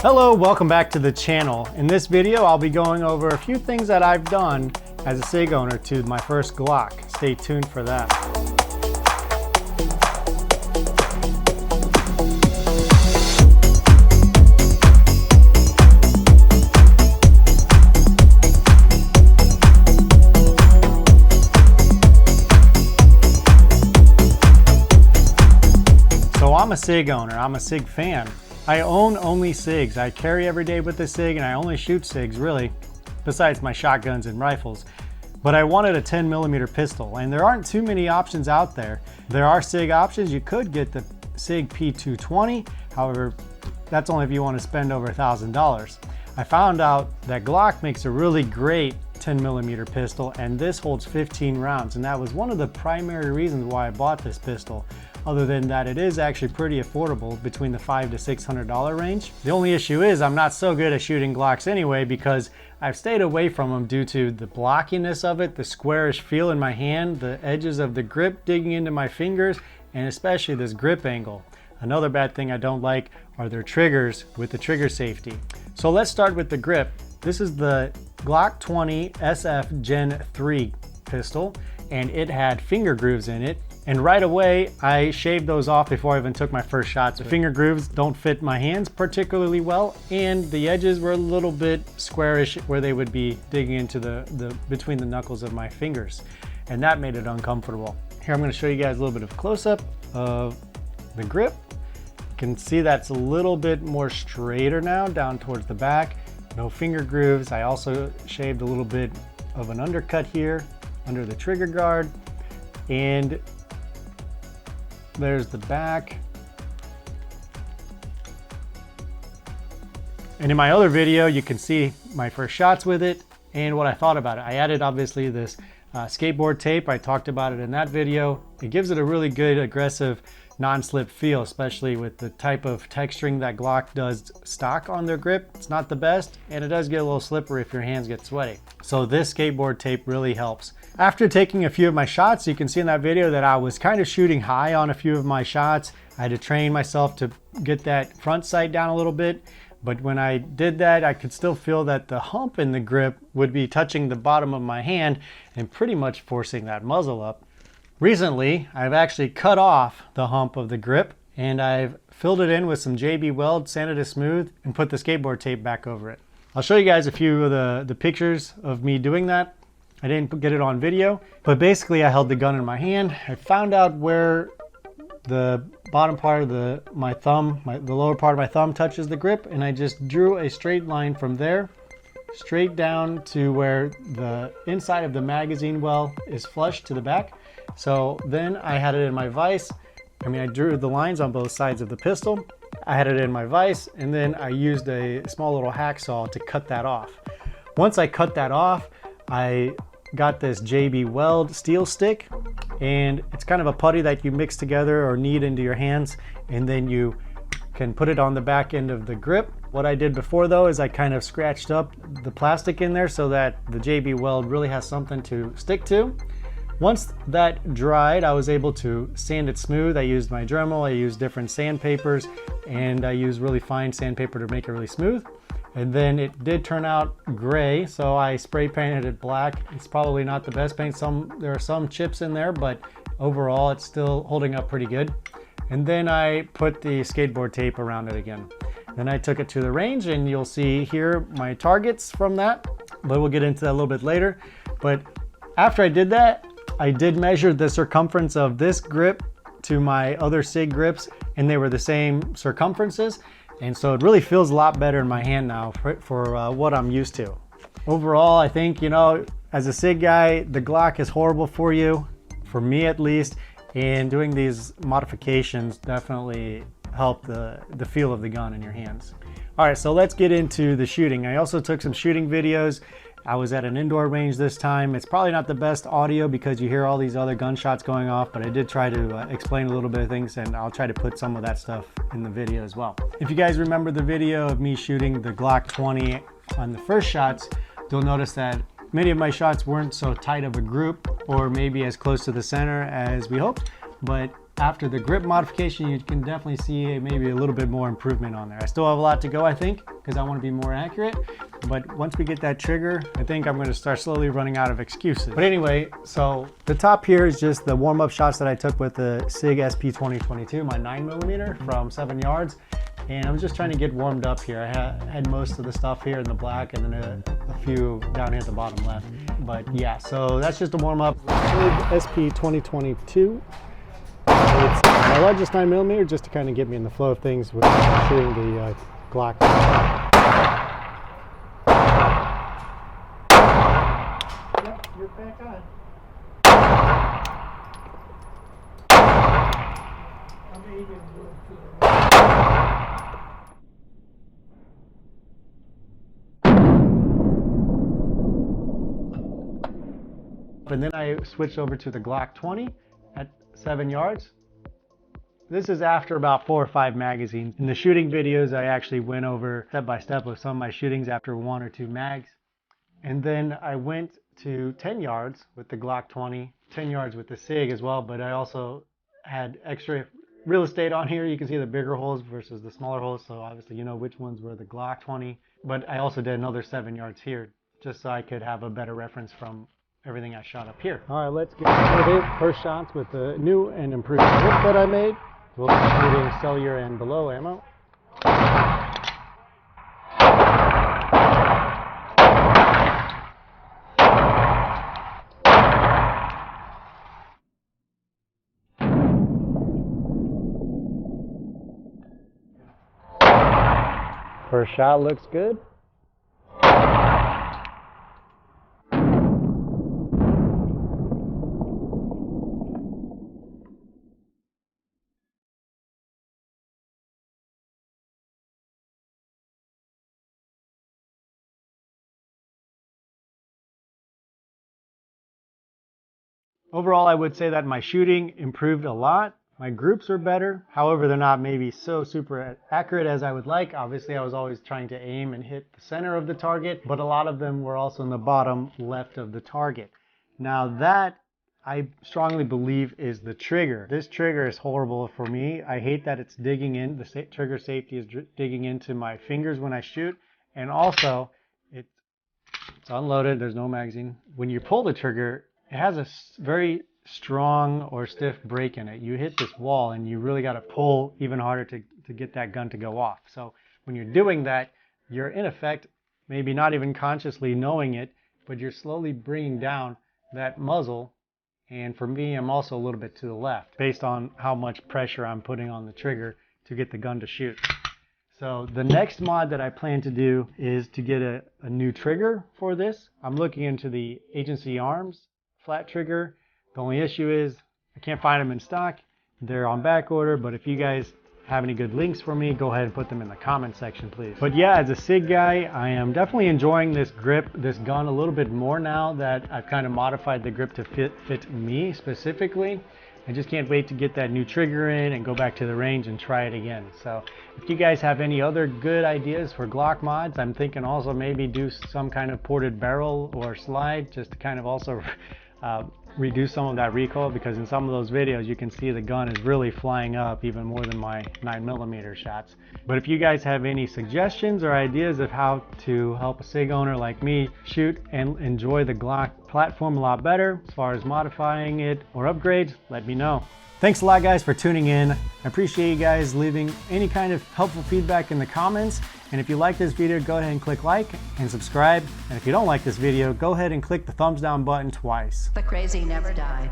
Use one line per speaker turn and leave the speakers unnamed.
Hello, welcome back to the channel. In this video, I'll be going over a few things that I've done as a SIG owner to my first Glock. Stay tuned for that. So I'm a SIG owner, I'm a SIG fan. I own only SIGs. I carry every day with the SIG and I only shoot SIGs really, besides my shotguns and rifles. But I wanted a 10mm pistol and there aren't too many options out there. There are SIG options. You could get the SIG P220. However, that's only if you want to spend over $1,000. I found out that Glock makes a really great 10mm pistol and this holds 15 rounds. And that was one of the primary reasons why I bought this pistol. Other than that, it is actually pretty affordable, between the $500 to $600 range. The only issue is I'm not so good at shooting Glocks anyway because I've stayed away from them due to the blockiness of it, the squarish feel in my hand, the edges of the grip digging into my fingers, and especially this grip angle. Another bad thing I don't like are their triggers with the trigger safety. So let's start with the grip. This is the Glock 20SF Gen 3 pistol and it had finger grooves in it. And right away, I shaved those off before I even took my first shots. The finger grooves don't fit my hands particularly well, and the edges were a little bit squarish where they would be digging into the between the knuckles of my fingers. And that made it uncomfortable. Here, I'm gonna show you guys a little bit of close-up of the grip. You can see that's a little bit more straighter now, down towards the back. No finger grooves. I also shaved a little bit of an undercut here, under the trigger guard. And there's the back. And in my other video, you can see my first shots with it and what I thought about it. I added obviously this skateboard tape. I talked about it in that video. It gives it a really good aggressive non-slip feel, especially with the type of texturing that Glock does stock on their grip. It's not the best and it does get a little slippery if your hands get sweaty. So this skateboard tape really helps. After taking a few of my shots, you can see in that video that I was kind of shooting high on a few of my shots. I had to train myself to get that front sight down a little bit. But when I did that, I could still feel that the hump in the grip would be touching the bottom of my hand and pretty much forcing that muzzle up. Recently, I've actually cut off the hump of the grip and I've filled it in with some JB Weld, sanded it smooth, and put the skateboard tape back over it. I'll show you guys a few of the pictures of me doing that. I didn't get it on video, but basically I held the gun in my hand. I found out where the bottom part of my thumb, the lower part of my thumb touches the grip, and I just drew a straight line from there straight down to where the inside of the magazine well is flush to the back. So then I had it in my vise. I drew the lines on both sides of the pistol. I had it in my vise, and then I used a small little hacksaw to cut that off. Once I cut that off, I got this JB Weld steel stick, and it's kind of a putty that you mix together or knead into your hands, and then you can put it on the back end of the grip. What I did before though is I kind of scratched up the plastic in there so that the JB Weld really has something to stick to. Once that dried, I was able to sand it smooth. I used my Dremel, I used different sandpapers, and I used really fine sandpaper to make it really smooth. And then it did turn out gray, so I spray painted it black. It's probably not the best paint. There are some chips in there, but overall it's still holding up pretty good. And then I put the skateboard tape around it again. Then I took it to the range, and you'll see here my targets from that, but we'll get into that a little bit later. But after I did that, I did measure the circumference of this grip to my other SIG grips, and they were the same circumferences. And so it really feels a lot better in my hand now for what I'm used to. Overall, I think, as a SIG guy, the Glock is horrible for you, for me at least, and doing these modifications definitely help the feel of the gun in your hands. All right, so let's get into the shooting. I also took some shooting videos. I was at an indoor range this time. It's probably not the best audio because you hear all these other gunshots going off, but I did try to explain a little bit of things, and I'll try to put some of that stuff in the video as well. If you guys remember the video of me shooting the Glock 20 on the first shots, you'll notice that many of my shots weren't so tight of a group or maybe as close to the center as we hoped, but after the grip modification, you can definitely see maybe a little bit more improvement on there. I still have a lot to go, I think, because I want to be more accurate. But once we get that trigger, I think I'm going to start slowly running out of excuses. But anyway, so the top here is just the warm-up shots that I took with the Sig SP 2022, my 9mm from 7 yards. And I'm just trying to get warmed up here. I had most of the stuff here in the black and then a few down here at the bottom left. But yeah, so that's just a warm-up. Sig SP 2022. It's my largest 9mm, just to kind of get me in the flow of things with shooting the Glock. Yep, you're back on. And then I switched over to the Glock 20 at 7 yards. This is after about 4 or 5 magazines. In the shooting videos, I actually went over step by step with some of my shootings after 1 or 2 mags. And then I went to 10 yards with the Glock 20, 10 yards with the Sig as well, but I also had extra real estate on here. You can see the bigger holes versus the smaller holes, so obviously you know which ones were the Glock 20. But I also did another 7 yards here, just so I could have a better reference from everything I shot up here. All right, let's get started. First shots with the new and improved grip that I made. We'll be shooting cellular and below ammo. First shot looks good. Overall, I would say that my shooting improved a lot. My groups are better. However, they're not maybe so super accurate as I would like. Obviously, I was always trying to aim and hit the center of the target, but a lot of them were also in the bottom left of the target. Now that, I strongly believe, is the trigger. This trigger is horrible for me. I hate that it's digging in. The trigger safety is digging into my fingers when I shoot. And also, it's unloaded. There's no magazine. When you pull the trigger, it has a very strong or stiff break in it. You hit this wall and you really got to pull even harder to get that gun to go off. So when you're doing that, you're in effect maybe not even consciously knowing it, but you're slowly bringing down that muzzle. And for me, I'm also a little bit to the left based on how much pressure I'm putting on the trigger to get the gun to shoot. So the next mod that I plan to do is to get a new trigger for this. I'm looking into the Agency Arms flat trigger. The only issue is I can't find them in stock. They're on back order, but if you guys have any good links for me, go ahead and put them in the comment section, please. But yeah, as a Sig guy, I am definitely enjoying this grip, this gun a little bit more now that I've kind of modified the grip to fit me specifically. I just can't wait to get that new trigger in and go back to the range and try it again. So if you guys have any other good ideas for Glock mods, I'm thinking also maybe do some kind of ported barrel or slide just to kind of also reduce some of that recoil, because in some of those videos you can see the gun is really flying up even more than my 9mm shots. But if you guys have any suggestions or ideas of how to help a Sig owner like me shoot and enjoy the Glock platform a lot better as far as modifying it or upgrades, let me know. Thanks a lot, guys, for tuning in. I appreciate you guys leaving any kind of helpful feedback in the comments. And if you like this video, go ahead and click like and subscribe. And if you don't like this video, go ahead and click the thumbs down button twice.
The crazy never died.